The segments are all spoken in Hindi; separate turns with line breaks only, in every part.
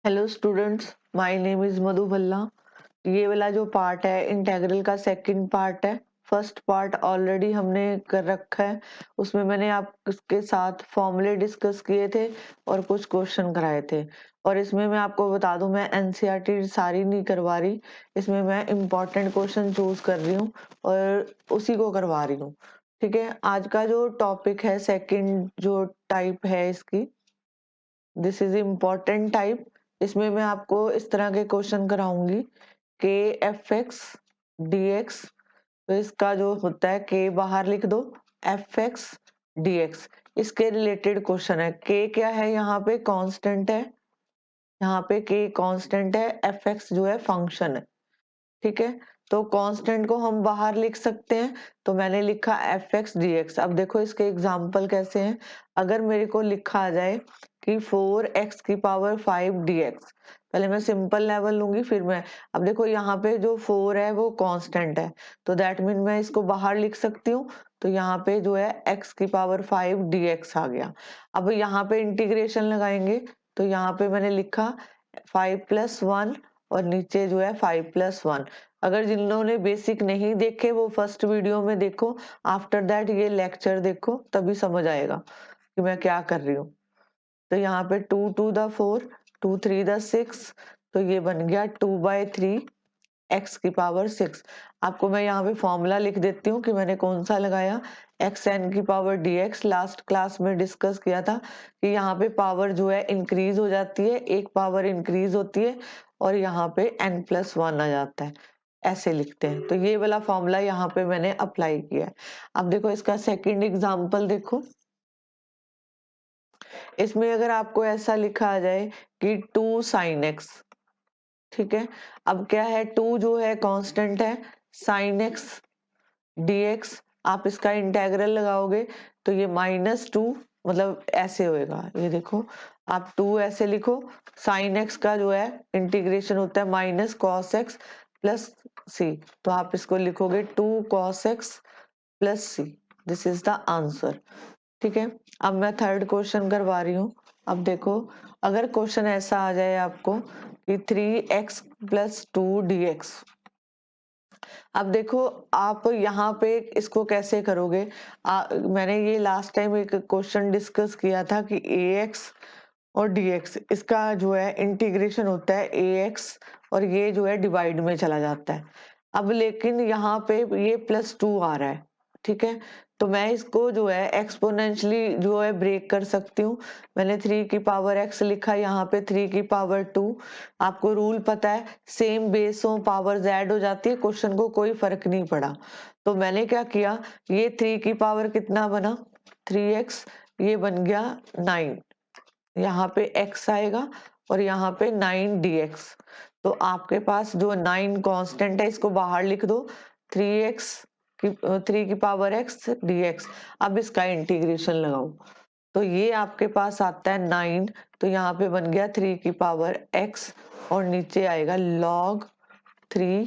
Hello students, my name is Madhu Bhalla. ये वाला जो पार्ट है इंटेग्रल का सेकंड पार्ट है। फर्स्ट पार्ट ऑलरेडी हमने कर रखा है, उसमें मैंने आपके साथ फॉर्मूले डिस्कस किए थे और कुछ क्वेश्चन कराए थे। और इसमें मैं आपको बता दूं, मैं एनसीईआरटी सारी नहीं करवा रही, इसमें मैं इम्पोर्टेंट क्वेश्चन चूज कर रही हूँ और उसी को करवा रही हूँ। ठीक है, आज का जो टॉपिक है सेकंड जो टाइप है इसकी, दिस इज इम्पोर्टेंट टाइप। इसमें मैं आपको इस तरह के क्वेश्चन कराऊंगी, के एफ एक्स डी एक्स। तो इसका जो होता है के बाहर लिख दो, एफ एक्स डी एक्स इसके रिलेटेड क्वेश्चन है। के क्या है, यहाँ पे कांस्टेंट है, यहाँ पे के कांस्टेंट है, एफ एक्स जो है फंक्शन है। ठीक है, तो कांस्टेंट को हम बाहर लिख सकते हैं, तो मैंने लिखा एफ एक्स डी एक्स। अब देखो इसके एग्जाम्पल कैसे हैं। अगर मेरे को लिखा आ जाए कि 4x की पावर 5 dx, पहले मैं सिंपल लेवल लूंगी फिर मैं, अब देखो यहाँ पे जो 4 है वो कांस्टेंट है, तो दैट मीन मैं इसको बाहर लिख सकती हूँ। तो यहाँ पे जो है x की पावर 5 dx आ गया। अब यहाँ पे इंटीग्रेशन लगाएंगे, तो यहाँ पे मैंने लिखा 5+1 और नीचे जो है 5+1। अगर जिन्होंने बेसिक नहीं देखे वो फर्स्ट वीडियो में देखो, आफ्टर दैट ये लेक्चर देखो, तभी समझ आएगा कि मैं क्या कर रही हूँ। तो यहाँ पे 2 to the 4, 2 3 the 6, तो ये बन गया 2/3 x की पावर 6। आपको मैं यहाँ पे फॉर्मूला लिख देती हूँ कि मैंने कौन सा लगाया। एक्स एन की पावर dx लास्ट क्लास में डिस्कस किया था कि यहाँ पे पावर जो है इंक्रीज हो जाती है, एक पावर इंक्रीज होती है और यहाँ पे n+1 आ जाता है, ऐसे लिखते हैं। तो ये वाला फॉर्मूला यहाँ पे मैंने अप्लाई किया है। अब देखो इसका सेकंड एग्जाम्पल देखो, इसमें अगर आपको ऐसा लिखा आ जाए कि 2 sin x। ठीक है, अब क्या है, 2 जो है कांस्टेंट है, sin x dx आप इसका इंटेग्रल लगाओगे तो ये -2, मतलब ऐसे होएगा। ये देखो, आप 2 ऐसे लिखो, sin x का जो है इंटीग्रेशन होता है -cos x प्लस c, तो आप इसको लिखोगे 2 cos x plus c। This is the answer. ठीक है, अब मैं थर्ड क्वेश्चन करवा रही हूँ। अब देखो, अगर क्वेश्चन ऐसा आ जाए आपको कि 3x+2 dx। अब देखो आप यहाँ पे इसको कैसे करोगे। मैंने ये लास्ट टाइम एक क्वेश्चन डिस्कस किया था कि ax और dx इसका जो है इंटीग्रेशन होता है ax, और ये जो है डिवाइड में चला जाता है। अब लेकिन यहाँ पे ये +2 आ रहा है। ठीक है, तो मैं इसको जो है एक्सपोनेंशियली जो है ब्रेक कर सकती हूँ। मैंने 3 की पावर x लिखा, यहाँ पे 3 की पावर 2। आपको रूल पता है, सेम बेस हो पावर z हो जाती है, क्वेश्चन को कोई फर्क नहीं पड़ा। तो मैंने क्या किया, ये 3 की पावर कितना बना, 3x, ये बन गया 9, यहाँ पे x आएगा और यहाँ पे 9 dx। तो आपके पास जो 9 कांस्टेंट है इसको बाहर लिख दो, 3x की 3 की पावर x dx। अब इसका इंटीग्रेशन लगाओ, तो ये आपके पास आता है 9, तो यहाँ पे बन गया 3 की पावर x और नीचे आएगा log 3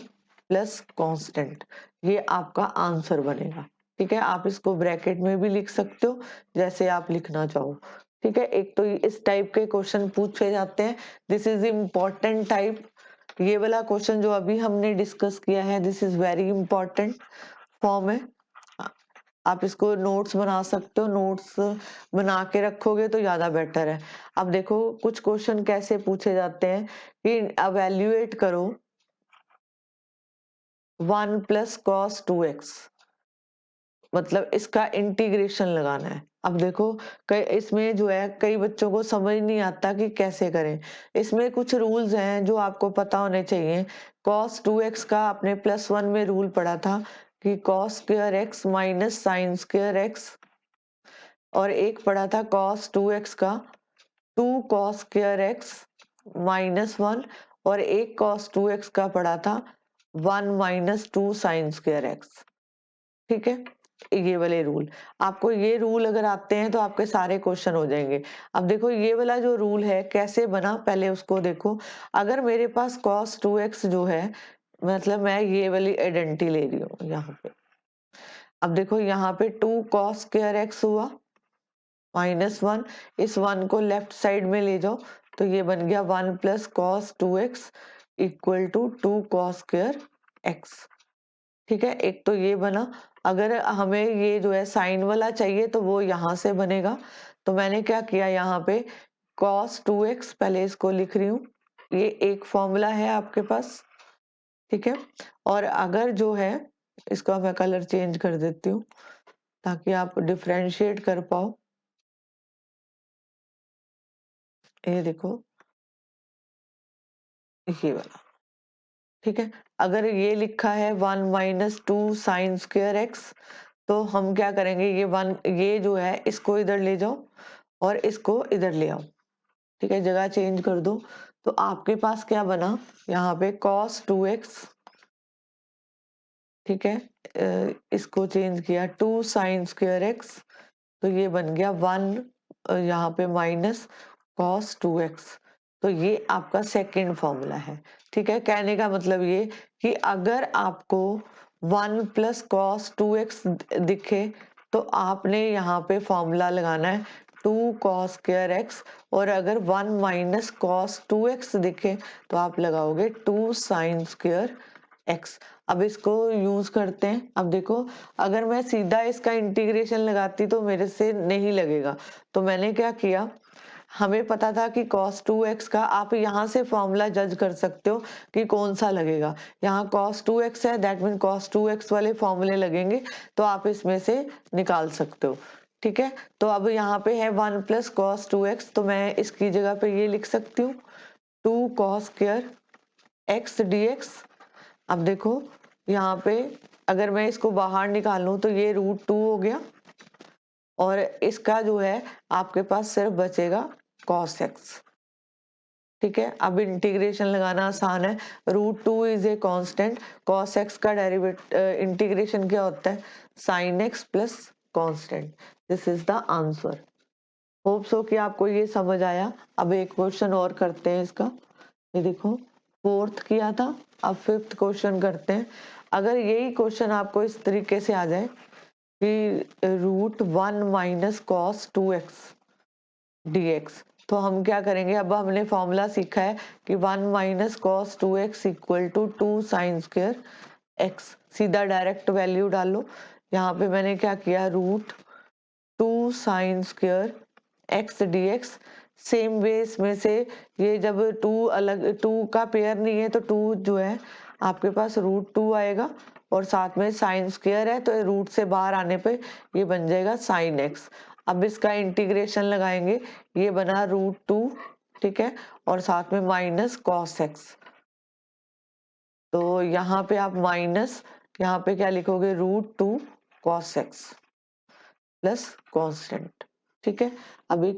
प्लस कांस्टेंट। ये आपका आंसर बनेगा। ठीक है, आप इसको ब्रैकेट में भी लिख सकते हो, जैसे आप लिखना चाहो। ठीक है, एक तो इस टाइप के क्वेश्चन पूछे जाते हैं, दिस इज इम्पोर्टेंट टाइप। ये वाला क्वेश्चन जो अभी हमने डिस्कस किया है, this is very important form है। आप इसको नोट्स बना सकते हो, नोट्स बना के रखोगे तो ज्यादा बेटर है। अब देखो कुछ क्वेश्चन कैसे पूछे जाते हैं कि एवेल्युएट करो 1+cos 2x, मतलब इसका इंटीग्रेशन लगाना है। अब देखो कई इसमें जो है कई बच्चों को समझ नहीं आता कि कैसे करें। इसमें कुछ रूल्स हैं जो आपको पता होने चाहिए। cos 2x का आपने +1 में रूल पढ़ा था कि cos square x minus sign square x, और एक पढ़ा था cos 2x का 2 cos स्क्वायर x -1, और एक cos 2x का पढ़ा था 1 - 2 साइन स्क्वायर x। ठीक है, ये वाले रूल, आपको ये रूल अगर आते हैं तो आपके सारे क्वेश्चन हो जाएंगे। अब देखो ये वाला जो रूल है कैसे बना, पहले उसको देखो। अगर मेरे पास cos 2x जो है, मतलब मैं ये वाली आइडेंटिटी ले रही हूँ यहाँ पे। अब देखो यहाँ पे 2 cos स्क्वायर x हुआ -1, इस 1 को लेफ्ट साइड में ले जाओ तो ये बन गया 1 plus cos 2x equal to 2 cos square x। ठीक है, एक तो ये बना। अगर हमें ये जो है साइन वाला चाहिए तो वो यहाँ से बनेगा। तो मैंने क्या किया, यहाँ पे cos 2x, पहले इसको लिख रही हूँ, ये एक फॉर्मूला है आपके पास। ठीक है, और अगर जो है, इसका मैं कलर चेंज कर देती हूँ ताकि आप डिफरेंशिएट कर पाओ। ये देखो, ये वाला। ठीक है, अगर ये लिखा है 1 माइनस 2 साइन स्क्वायर एक्स, तो हम क्या करेंगे, ये जो है इसको इधर ले जाओ और इसको इधर ले आओ। ठीक है, जगह चेंज कर दो। तो आपके पास क्या बना, यहाँ पे cos 2x। ठीक है, इसको चेंज किया 2 साइन स्क्वायर एक्स, तो ये बन गया 1 यहाँ पे माइनस cos 2x। तो ये आपका सेकंड फॉर्मूला है। ठीक है, कहने का मतलब ये कि अगर आपको 1 प्लस कॉस 2x दिखे तो आपने यहाँ पे फॉर्मूला लगाना है 2 कॉस स्क्वायर एक्स, और अगर 1 माइनस कॉस 2x दिखे तो आप लगाओगे 2 साइन स्क्वायर एक्स। अब इसको यूज करते हैं। अब देखो, अगर मैं सीधा इसका इंटीग्रेशन लगाती तो मेरे से नहीं लगेगा। तो मैंने क्या किया, हमें पता था कि cos 2x का, आप यहाँ से फॉर्मूला जज कर सकते हो कि कौन सा लगेगा। यहाँ cos 2x है, दैट मीन cos 2x वाले फॉर्मूले लगेंगे, तो आप इसमें से निकाल सकते हो। ठीक है, तो अब यहाँ पे है 1 प्लस कॉस 2x, तो मैं इसकी जगह पे ये लिख सकती हूँ 2 कॉस स्क्वायर एक्स dx। अब देखो, यहाँ पे अगर मैं इसको बाहर निकालूं तो ये √2 हो गया, और इसका जो है आपके पास सिर्फ बचेगा cos x। ठीक है, अब इंटीग्रेशन लगाना आसान है। √2 is a constant, cos x का इंटीग्रेशन क्या होता है, sin x plus constant. This is the answer. Hope so कि आपको ये समझ आया। अब एक क्वेश्चन और करते हैं इसका। ये देखो, फोर्थ किया था, अब फिफ्थ क्वेश्चन करते हैं। अगर यही क्वेश्चन आपको इस तरीके से आ जाए कि √1 माइनस कॉस 2x dx, तो हम क्या करेंगे, अब हमने फॉर्मूला सीखा है कि 1 minus cos 2x equal to 2 sine square x। सीधा डायरेक्ट वैल्यू डालो। यहाँ पे मैंने क्या किया, √2 sine square x dx। Same way इसमें से, ये जब 2 अलग, 2 का पेयर नहीं है तो 2 जो है आपके पास √2 आएगा, और साथ में साइन स्क्वायर है तो रूट से बाहर आने पे ये बन जाएगा साइन एक्स। अब इसका इंटीग्रेशन लगाएंगे, ये बना √2। ठीक है, और साथ में माइनस कॉस एक्स। तो यहाँ पे आप माइनस, यहाँ पे क्या लिखोगे, √2 कॉस एक्स प्लस कांस्टेंट। ठीक है, अभी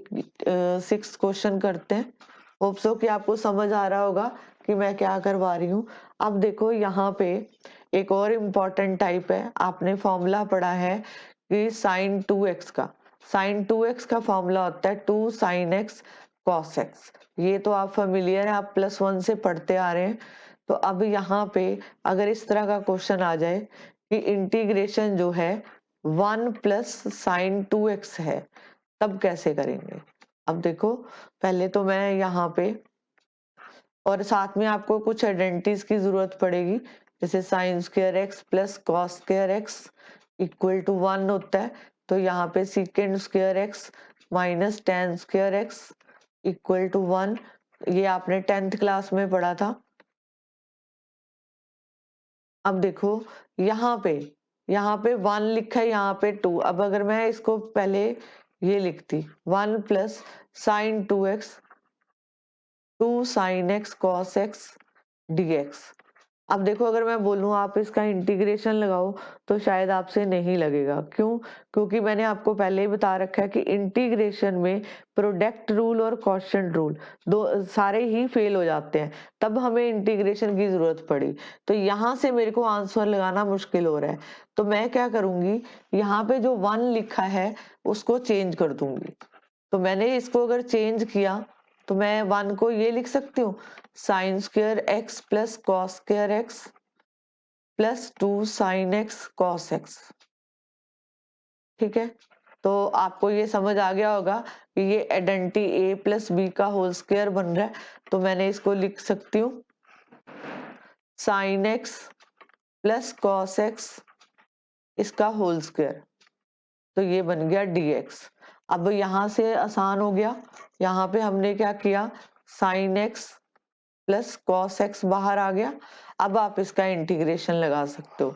6th क्वेश्चन करते हैं। होप सो कि आपको समझ आ रहा होगा कि मैं क्या करवा रही हूँ। अब देखो, यहाँ पे एक और इम्पॉर्टेंट टाइप है, आपने फॉर्मूला पढ़ा है कि साइन 2x का, साइन 2x का फॉर्मूला होता है 2 साइन एक्स कॉस एक्स। ये तो आप फेमिलियर है, आप +1 से पढ़ते आ रहे हैं। तो अब यहाँ पे अगर इस तरह का क्वेश्चन आ जाए कि इंटीग्रेशन जो है 1 प्लस साइन 2x है, तब कैसे करेंगे। अब देखो, पहले तो मैं यहाँ पे, और साथ में आपको कुछ आइडेंटिटीज की जरूरत पड़ेगी, जैसे sine square x plus cos square x equal to 1 होता है। तो यहाँ पे secant square x minus tan square x equal to 1, ये आपने 10th क्लास में पढ़ा था। अब देखो, यहाँ पे 1 लिखा है, यहाँ पे 2। अब अगर मैं इसको पहले ये लिखती 1 plus sign 2x, 2 sine x cos x dx। अब देखो, अगर मैं बोलूं आप इसका इंटीग्रेशन लगाओ तो शायद आपसे नहीं लगेगा। क्यों? क्योंकि मैंने आपको पहले ही बता रखा है कि इंटीग्रेशन में प्रोडक्ट रूल और क्वोशिएंट रूल दो सारे ही फेल हो जाते हैं, तब हमें इंटीग्रेशन की जरूरत पड़ी। तो यहाँ से मेरे को आंसर लगाना मुश्किल हो रहा है, तो मैं क्या करूंगी, यहाँ पे जो 1 लिखा है उसको चेंज कर दूंगी। तो मैंने इसको अगर चेंज किया तो मैं 1 को ये लिख सकती हूँ, sign square x plus cos square x plus 2 sine x cos x. ठीक है, तो आपको ये समझ आ गया होगा कि ये आइडेंटिटी ए प्लस बी का होल स्क्वायर बन रहा है। तो मैंने इसको लिख सकती हूँ sine x plus cos x इसका होल स्क्वायर। तो ये बन गया dx। अब यहां से आसान हो गया, यहाँ पे हमने क्या किया, sine x plus cos x बाहर आ गया। अब आप इसका इंटीग्रेशन लगा सकते हो।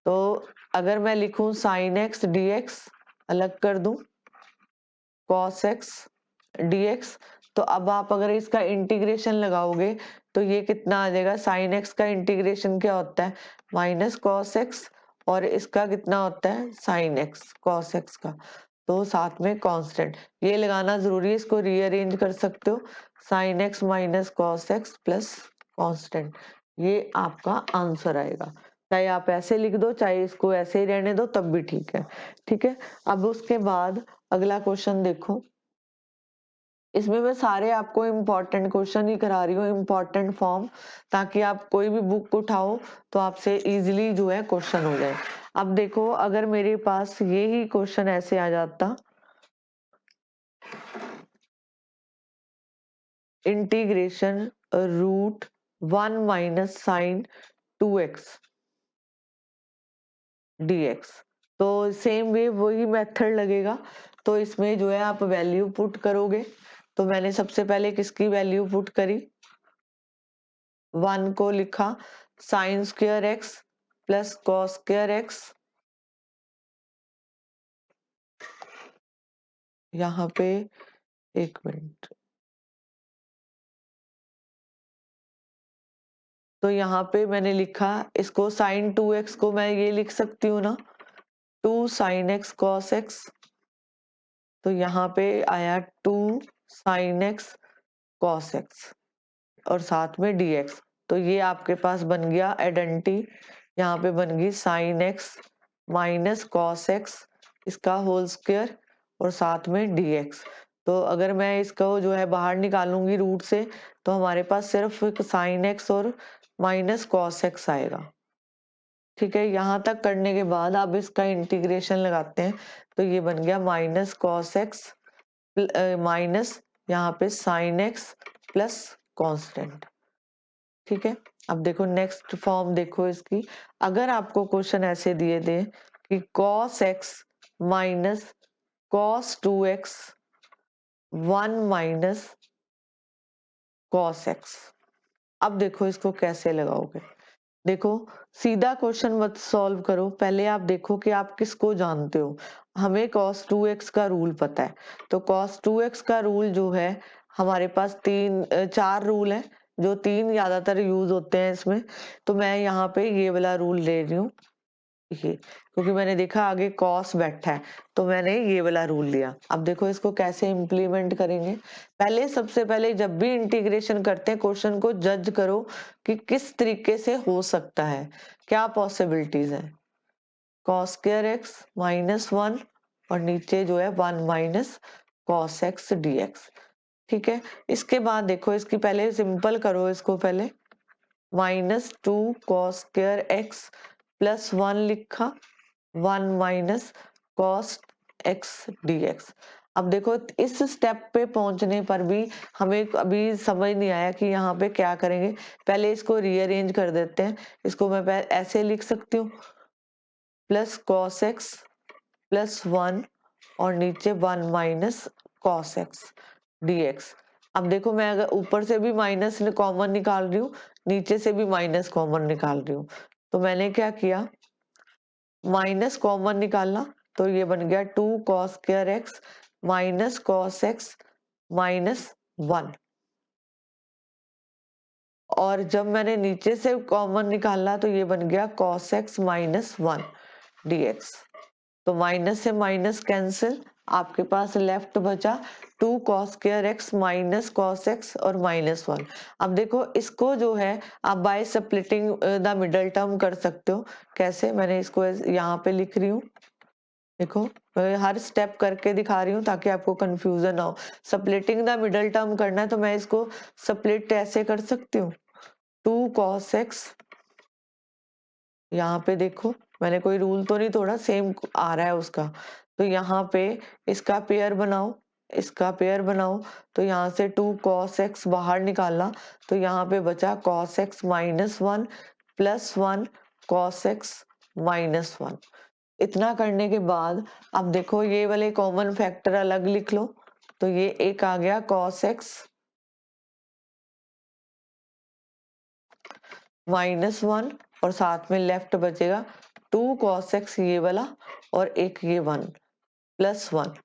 तो अगर मैं लिखूं साइन एक्स dx, अलग कर दूं कॉस एक्स dx, तो अब आप अगर इसका इंटीग्रेशन लगाओगे तो ये कितना आ जाएगा, साइन एक्स का इंटीग्रेशन क्या होता है माइनस कॉस एक्स, और इसका कितना होता है साइन एक्स कॉस एक्स का, तो साथ में कांस्टेंट ये लगाना जरूरी है। इसको रीअरेंज कर सकते हो, sine x minus cos x plus constant, ये आपका आंसर आएगा। चाहे आप ऐसे लिख दो चाहे इसको ऐसे ही रहने दो तब भी ठीक है। ठीक है, अब उसके बाद अगला क्वेश्चन देखो। इसमें मैं सारे आपको इम्पोर्टेंट क्वेश्चन ही करा रही हूँ, इम्पोर्टेंट फॉर्म, ताकि आप कोई भी बुक उठाओ तो आपसे इजीली जो है क्वेश्चन हो जाए। अब देखो अगर मेरे पास ये ही क्वेश्चन ऐसे आ जाता, integration root 1 minus sine 2x dx, तो सेम वे वही मेथड लगेगा। तो इसमें जो है आप वैल्यू पुट करोगे। तो मैंने सबसे पहले किसकी वैल्यू पुट करी, 1 को लिखा sine square x plus cos square x, यहाँ पे एक मिनट, तो यहाँ पे मैंने लिखा इसको साइन 2x को मैं ये लिख सकती हूँ ना 2 साइन एक्स कॉस एक्स, तो यहाँ पे आया 2 साइन एक्स कॉस एक्स और साथ में dx। तो ये आपके पास बन गया आइडेंटिटी, यहाँ पे बन गई sine x minus cos x इसका होल स्क्वायर और साथ में dx। तो अगर मैं इसको जो है बाहर निकालूंगी रूट से, तो हमारे पास सिर्फ एक साइन एक्स और माइनस कॉस एक्स आएगा। ठीक है, यहाँ तक करने के बाद अब इसका इंटीग्रेशन लगाते हैं। तो ये बन गया माइनस कॉस एक्स माइनस यहाँ पे साइन एक्स प्लस कांस्टेंट। ठीक है, अब देखो नेक्स्ट फॉर्म देखो इसकी। अगर आपको क्वेश्चन ऐसे दिए दे कि cos x minus cos 2x 1 minus cos x, अब देखो इसको कैसे लगाओगे। देखो सीधा क्वेश्चन मत सॉल्व करो, पहले आप देखो कि आप किसको जानते हो। हमें cos 2x का रूल पता है, तो cos 2x का रूल जो है हमारे पास चार रूल है, जो तीन ज्यादातर यूज होते हैं इसमें। तो मैं यहाँ पे ये वाला रूल ले रही हूँ, ये क्योंकि मैंने देखा आगे कॉस बैठा है तो मैंने ये वाला रूल लिया। अब देखो इसको कैसे इम्प्लीमेंट करेंगे। पहले सबसे पहले जब भी इंटीग्रेशन करते हैं क्वेश्चन को जज करो कि किस तरीके से हो सकता है, क्या पॉसिबिलिटीज है। कॉस स्क्वायर एक्स माइनस 1 और नीचे जो है 1 माइनस कॉस एक्स dx। ठीक है, इसके बाद देखो इसकी पहले सिंपल करो, इसको पहले -2 कॉस स्क्वायर एक्स प्लस 1 लिखा 1 माइनस कॉस एक्स dx। अब देखो इस स्टेप पे पहुंचने पर भी हमें अभी समझ नहीं आया कि यहाँ पे क्या करेंगे। पहले इसको रीअरेंज कर देते हैं। इसको मैं ऐसे लिख सकती हूँ प्लस कॉस एक्स प्लस 1 और नीचे 1 माइनस कॉस एक्स dx। अब देखो मैं अगर ऊपर से भी माइनस कॉमन निकाल रही हूँ, नीचे से भी माइनस कॉमन निकाल रही हूँ, तो मैंने क्या किया माइनस कॉमन निकालना, तो ये बन गया 2 cos square x minus cos x minus 1। और जब मैंने नीचे से कॉमन निकाला तो ये बन गया कॉस एक्स माइनस 1 dx। तो माइनस से माइनस कैंसिल, आपके पास लेफ्ट बचा 2 cos square x minus cos x और -1। अब देखो इसको जो है आप by splitting the middle term कर सकते हो। कैसे, मैंने इसको यहाँ पे लिख रही हूँ, देखो मैं हर स्टेप करके दिखा रही हूँ ताकि आपको कंफ्यूजन ना हो। स्प्लिटिंग द मिडल टर्म करना है तो मैं इसको स्प्लिट ऐसे कर सकती हूँ 2 कॉस एक्स, यहाँ पे देखो मैंने कोई रूल तो नहीं तोड़ा, सेम आ रहा है उसका, तो यहाँ पे इसका पेयर बनाओ, इसका पेयर बनाओ, तो यहाँ से 2 cos x बाहर निकाला, तो यहाँ पे बचा cos x minus 1 plus 1 cos x minus 1। इतना करने के बाद अब देखो ये वाले कॉमन फैक्टर अलग लिख लो, तो ये एक आ गया cos x माइनस 1 और साथ में लेफ्ट बचेगा 2 cos x ये वाला और एक ये 1 प्लस 1।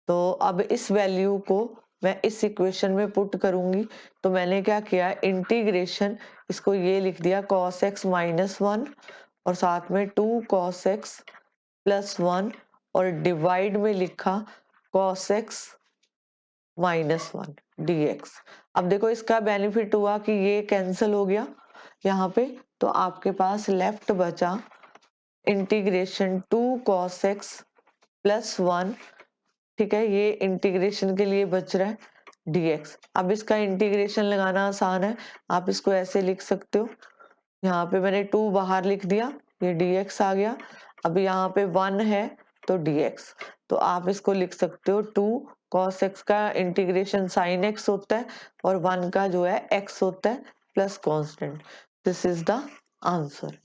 तो अब इस वैल्यू को मैं इस इक्वेशन में पुट करूंगी, तो मैंने क्या किया, इंटीग्रेशन इसको ये लिख दिया cos x माइनस 1 और साथ में 2 cos x प्लस 1 और डिवाइड में लिखा cos x माइनस 1 dx। अब देखो इसका बेनिफिट हुआ कि ये कैंसिल हो गया यहाँ पे, तो आपके पास लेफ्ट बचा इंटीग्रेशन 2 cos x प्लस 1, ठीक है, ये इंटीग्रेशन के लिए बच रहा है dx। अब इसका इंटीग्रेशन लगाना आसान है, आप इसको ऐसे लिख सकते हो, यहाँ पे मैंने 2 बाहर लिख दिया, ये dx आ गया। अब यहाँ पे 1 है तो dx, तो आप इसको लिख सकते हो 2 cos x का इंटीग्रेशन sin x होता है और 1 का जो है x होता है plus constant. This is the answer.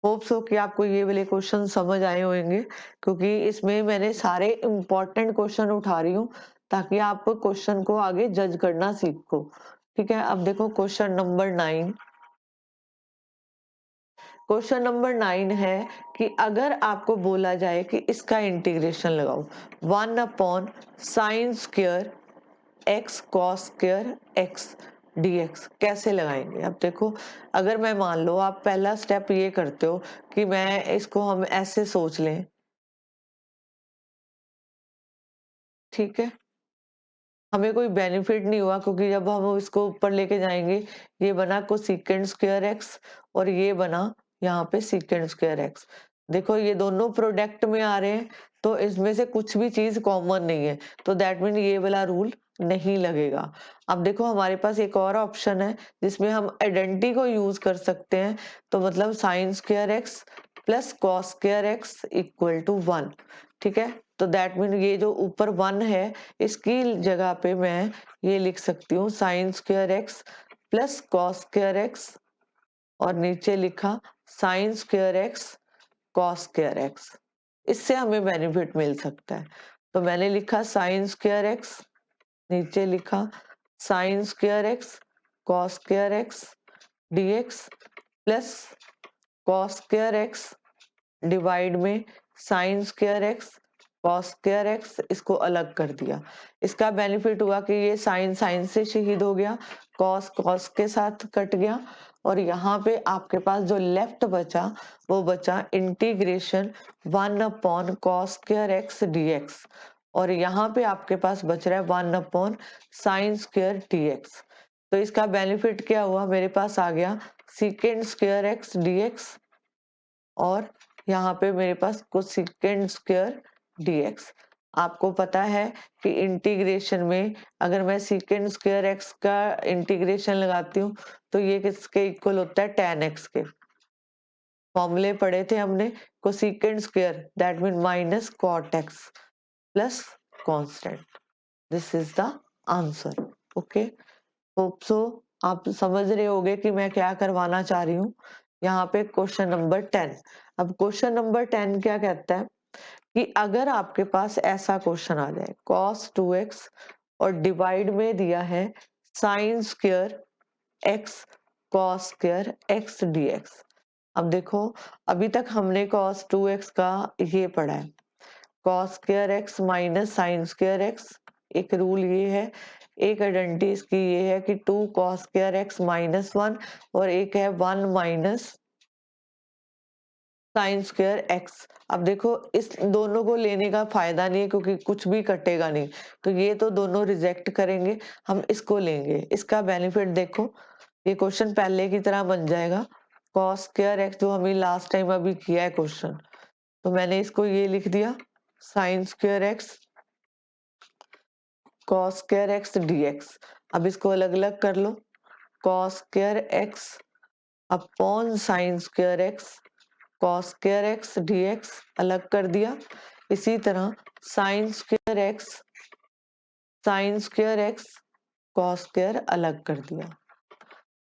Hope so कि आपको ये वाले क्वेश्चन समझ आए होंगे, क्योंकि इसमें मैंने सारे इंपॉर्टेंट क्वेश्चन उठा रही हूँ ताकि आप क्वेश्चन को आगे जज करना सीखो। ठीक है, अब देखो क्वेश्चन नंबर 9। क्वेश्चन नंबर 9 है कि अगर आपको बोला जाए कि इसका इंटीग्रेशन लगाओ 1 upon sine square x cos square x dx, कैसे लगाएंगे। अब देखो, अगर मैं मान लो आप पहला स्टेप ये करते हो कि मैं इसको हम ऐसे सोच लें, ठीक है, हमें कोई बेनिफिट नहीं हुआ क्योंकि जब हम इसको ऊपर लेके जाएंगे ये बना कोसेकेंट स्क्वायर एक्स और ये बना यहाँ पे सेकेंट स्क्वायर एक्स। देखो ये दोनों प्रोडक्ट में आ रहे हैं, तो इसमें से कुछ भी चीज कॉमन नहीं है, तो दैट मीन ये वाला रूल नहीं लगेगा। अब देखो हमारे पास एक और ऑप्शन है जिसमें हम आइडेंटिटी को यूज कर सकते हैं, तो मतलब sine square x plus cos square x equal to 1। ठीक है, तो दैट मीन ये जो ऊपर 1 है इसकी जगह पे मैं ये लिख सकती हूँ sign square x plus cos square x और नीचे लिखा sine square x cos square x. इससे हमें बेनिफिट मिल सकता है, तो मैंने लिखा साइन स्क्वायर एक्स, नीचे लिखा sine square x cos square x dx plus cos square x divide में sine square x cos square x, इसको अलग कर दिया। इसका बेनिफिट हुआ कि ये साइन साइन से शहीद हो गया, कॉस कॉस के साथ कट गया और यहाँ पे आपके पास जो लेफ्ट बचा वो बचा integration 1 upon cos square x dx और यहाँ पे आपके पास बच रहा है 1 अपॉन साइन स्क्वायर dx। तो इसका बेनिफिट क्या हुआ, मेरे पास आ गया सीकेंड स्क्वायर एक्स dx और यहाँ पे मेरे पास कोसेकेंट स्क्वायर dx। आपको पता है कि इंटीग्रेशन में अगर मैं सीकेंट स्क्वायर एक्स का इंटीग्रेशन लगाती हूँ तो ये किसके इक्वल होता है, tan x के। फॉर्मूले पढ़े थे हमने, cosecant square that mean minus cot x plus constant. This is the answer. Okay, hope so आप समझ रहे होगे कि मैं क्या करवाना चाह रही हूँ। यहाँ पे क्वेश्चन नंबर 10। अब क्वेश्चन नंबर 10 क्या कहता है कि अगर आपके पास ऐसा क्वेश्चन आ जाए cos 2x और डिवाइड में दिया है sign square x cos square x dx। अब देखो, अभी तक हमने cos 2x का ये पढ़ा है, cos square x minus sign square x, एक रूल ये है। एक आइडेंटिटी इसकी ये है कि 2 cos स्क्वायर x माइनस 1 और एक है 1 माइनस साइन स्क्वायर एक्स। अब देखो इस दोनों को लेने का फायदा नहीं है क्योंकि कुछ भी कटेगा नहीं, तो ये तो दोनों रिजेक्ट करेंगे, हम इसको लेंगे। इसका बेनिफिट देखो, ये क्वेश्चन पहले की तरह बन जाएगा cos स्क्वायर एक्स जो हमें लास्ट टाइम अभी किया है क्वेश्चन, तो मैंने इसको ये लिख दिया sign square x cos square x dx। अब इसको अलग अलग कर लो, cos square x upon sine square x cos square x dx अलग कर दिया। इसी तरह sign square x cos square अलग कर दिया,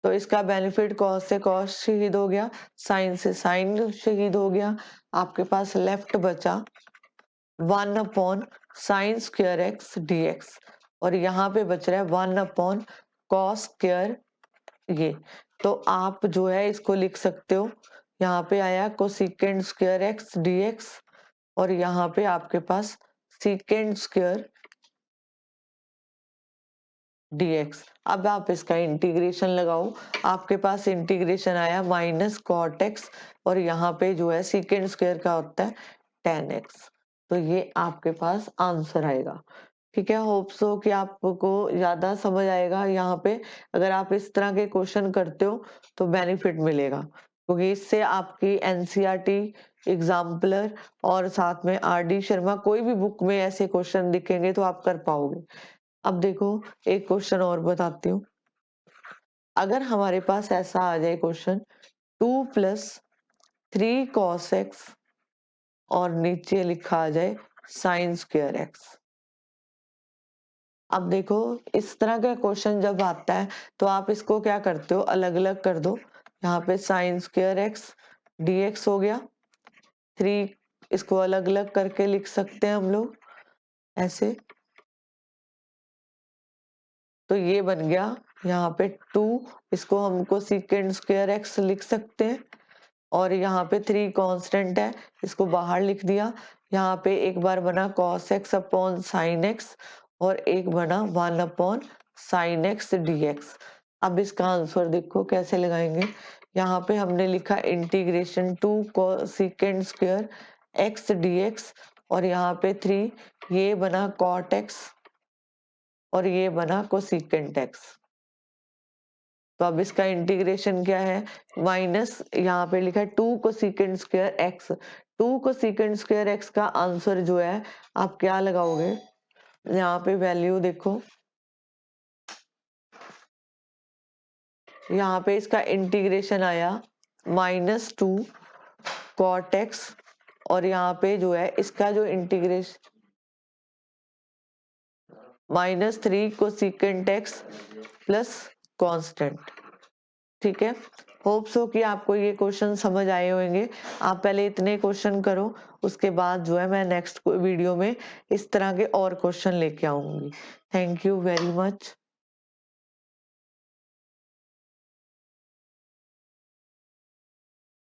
तो इसका बेनिफिट कॉस से कॉस शहीद हो गया, साइन से साइन शहीद हो गया। आपके पास लेफ्ट बचा 1/sin²x और यहाँ पे बच रहा है 1/cos²। ये तो आप जो है इसको लिख सकते हो, यहाँ पे आया cos²x dx और यहाँ पे आपके पास sec² dx। अब आप इसका इंटीग्रेशन लगाओ, आपके पास इंटीग्रेशन आया -cot x और यहाँ पे जो है sec² का होता है tan x। तो ये आपके पास आंसर आएगा। ठीक है, होप सो कि आपको ज्यादा समझ आएगा। यहाँ पे अगर आप इस तरह के क्वेश्चन करते हो तो बेनिफिट मिलेगा, क्योंकि इससे आपकी एनसीईआरटी एग्जाम्पलर और साथ में आरडी शर्मा कोई भी बुक में ऐसे क्वेश्चन दिखेंगे तो आप कर पाओगे। अब देखो एक क्वेश्चन और बताती हूँ। अगर हमारे पास ऐसा आ जाए क्वेश्चन 2+3 cos x और नीचे लिखा आ जाए sin²x। अब देखो इस तरह का क्वेश्चन जब आता है तो आप इसको क्या करते हो, अलग अलग कर दो। यहाँ पे sin²x dx हो गया, 3 इसको अलग अलग करके लिख सकते हैं हम लोग ऐसे। तो ये बन गया यहाँ पे 2, इसको हमको sec²x लिख सकते हैं और यहाँ पे 3 कांस्टेंट है, इसको बाहर लिख दिया। यहाँ पे एक बार बना cos x/sin x और एक बना 1/sin x dx। अब इसका आंसर देखो कैसे लगाएंगे। यहाँ पे हमने लिखा इंटीग्रेशन 2 sec² x dx और यहाँ पे 3, ये बना cot x और ये बना cosecant x। तो अब इसका इंटीग्रेशन क्या है, माइनस यहाँ पे लिखा है 2 cosecant² x। 2 cosecant² x का आंसर जो है आप क्या लगाओगे, यहाँ पे वैल्यू देखो, यहाँ पे इसका इंटीग्रेशन आया -2 cot x और यहाँ पे जो है इसका जो integration -3 cosecant x plus constant. ठीक है, होप सो कि आपको ये क्वेश्चन समझ आए होंगे। आप पहले इतने क्वेश्चन करो, उसके बाद जो है मैं नेक्स्ट वीडियो में इस तरह के और क्वेश्चन लेके आऊंगी। Thank you very much.